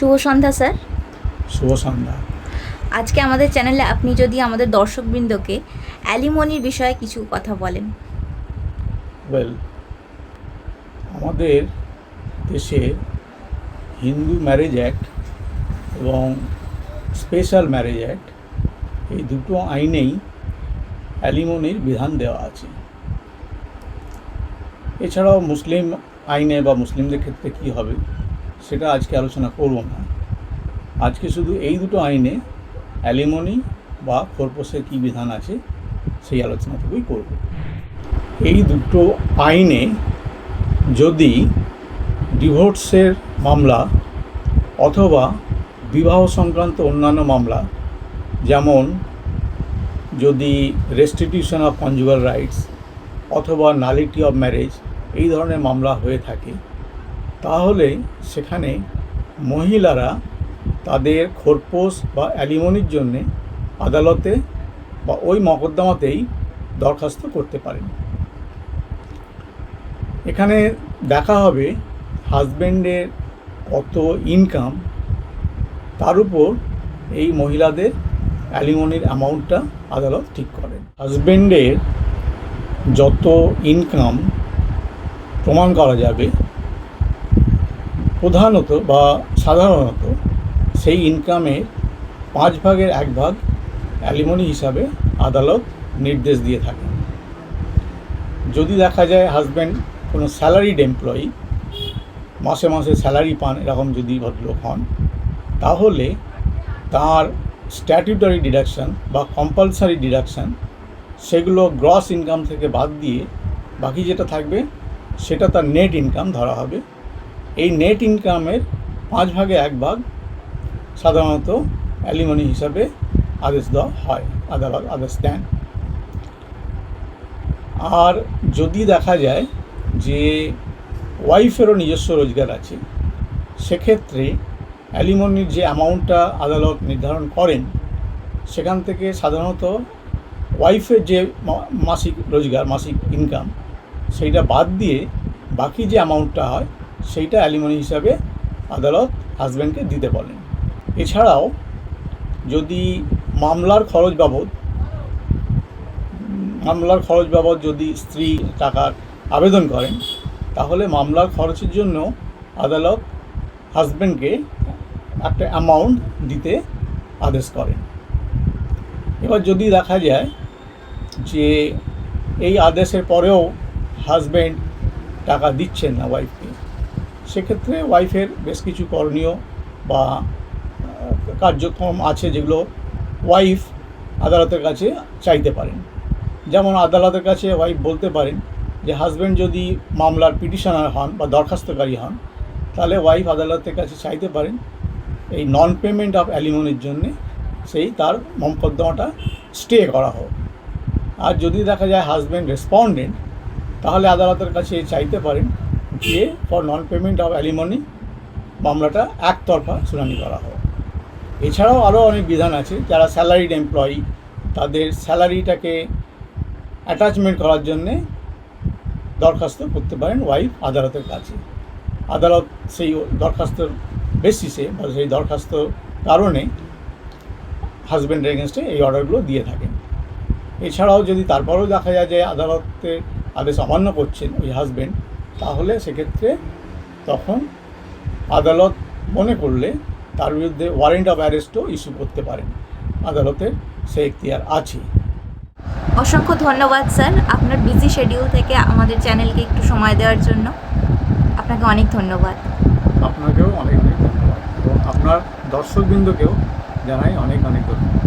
শুভ সন্ধ্যা sir. শুভ সন্ধ্যা। আজকে আমাদের চ্যানেলে আপনি যদি আমাদের দর্শকবৃন্দকে অ্যালিমনির বিষয়ে কিছু কথা বলেন। ওয়েল, আমাদের দেশে হিন্দু ম্যারেজ অ্যাক্ট এবং স্পেশাল ম্যারেজ অ্যাক্ট এই দুটো আইনেই অ্যালিমনির বিধান দেওয়া আছে। এছাড়াও মুসলিম আইনে বা মুসলিমদের ক্ষেত্রে কী হবে সেটা আজকে আলোচনা করব না। আজকে শুধু এই দুটো আইনে অ্যালিমনি বা খোরপোশের কী বিধান আছে সেই আলোচনাটুকুই করব। এই দুটো আইনে যদি ডিভোর্সের মামলা অথবা বিবাহ সংক্রান্ত অন্যান্য মামলা, যেমন যদি রেস্টিটিউশন অফ কনজুগাল রাইটস অথবা নালিটি অফ ম্যারেজ, এই ধরনের মামলা হয়ে থাকে, তাহলে সেখানে মহিলারা তাদের খোরপোশ বা অ্যালিমনির জন্যে আদালতে বা ওই মকদ্দমাতেই দরখাস্ত করতে পারেন। এখানে দেখা হবে হাজব্যান্ডের কত ইনকাম, তার উপর এই মহিলাদের অ্যালিমনির অ্যামাউন্টটা আদালত ঠিক করেন। হাজব্যান্ডের যত ইনকাম প্রমাণ করা যাবে, প্রধানত বা সাধারণত সেই ইনকামের 1/5 অ্যালিমনি হিসাবে আদালত নির্দেশ দিয়ে থাকেন। যদি দেখা যায় হাজব্যান্ড কোনো স্যালারিড এমপ্লয়ি, মাসে মাসে স্যালারি পান, এরকম যদি ভদ্রলোক হন, তাহলে তার স্ট্যাটিউটরি ডিডাকশান বা কম্পালসারি ডিডাকশান সেগুলো গ্রস ইনকাম থেকে বাদ দিয়ে বাকি যেটা থাকবে সেটা তার নেট ইনকাম ধরা হবে। এই নেট ইনকামের 1/5 সাধারণত অ্যালিমনি হিসাবে আদেশ দেওয়া হয়, আদালত আদেশ দেন। আর যদি দেখা যায় যে ওয়াইফেরও নিজস্ব রোজগার আছে, সেক্ষেত্রে অ্যালিমনির যে অ্যামাউন্টটা আদালত নির্ধারণ করেন সেখান থেকে সাধারণত ওয়াইফের যে মাসিক রোজগার, মাসিক ইনকাম, সেইটা বাদ দিয়ে বাকি যে অ্যামাউন্টটা হয় সেইটা অ্যালিমনি হিসাবে আদালত হাজব্যান্ডকে দিতে বলেন। এছাড়াও যদি মামলার খরচ বাবদ যদি স্ত্রী টাকার আবেদন করেন, তাহলে মামলার খরচের জন্য আদালত হাজব্যান্ডকে একটা অ্যামাউন্ট দিতে আদেশ করেন। এবার যদি দেখা যায় যে এই আদেশের পরেও হাজব্যান্ড টাকা দিচ্ছেন না ওয়াইফকে, সেক্ষেত্রে ওয়াইফের বেশ কিছু করণীয় বা কার্যক্রম আছে যেগুলো ওয়াইফ আদালতের কাছে চাইতে পারেন। যেমন আদালতের কাছে ওয়াইফ বলতে পারেন যে হাজব্যান্ড যদি মামলার পিটিশনার হন বা দরখাস্তকারী হন, তাহলে ওয়াইফ আদালতের কাছে চাইতে পারেন এই নন পেমেন্ট অফ অ্যালিমনির জন্যে সেই তার মকদ্দমাটা স্টে করা হোক। আর যদি দেখা যায় হাজব্যান্ড রেসপন্ডেন্ট, তাহলে আদালতের কাছে চাইতে পারেন যে for non payment of alimony মামলাটা একতরফা শুনানি করা হোক। এছাড়াও আরও অনেক বিধান আছে। যারা স্যালারিড এমপ্লয়ি, তাদের স্যালারিটাকে অ্যাটাচমেন্ট করার জন্যে দরখাস্ত করতে পারেন ওয়াইফ আদালতের কাছে। আদালত সেই দরখাস্তর বেসিসে বা সেই দরখাস্ত কারণে হাজব্যান্ডের এগেনস্টে এই অর্ডারগুলো দিয়ে থাকেন। এছাড়াও যদি তারপরেও দেখা যায় যে আদালতের আদেশ অমান্য করছেন ওই হাজব্যান্ড, তাহলে সেক্ষেত্রে তখন আদালত মনে করলে তার বিরুদ্ধে ওয়ারেন্ট অফ অ্যারেস্টও ইস্যু করতে পারেন। আদালতের সেই এখতিয়ার আছে। অসংখ্য ধন্যবাদ স্যার, আপনার বিজি শিডিউল থেকে আমাদের চ্যানেলকে একটু সময় দেওয়ার জন্য আপনাকে অনেক ধন্যবাদ। আপনাকেও অনেক অনেক ধন্যবাদ এবং আপনার দর্শকবৃন্দকেও জানাই অনেক অনেক ধন্যবাদ।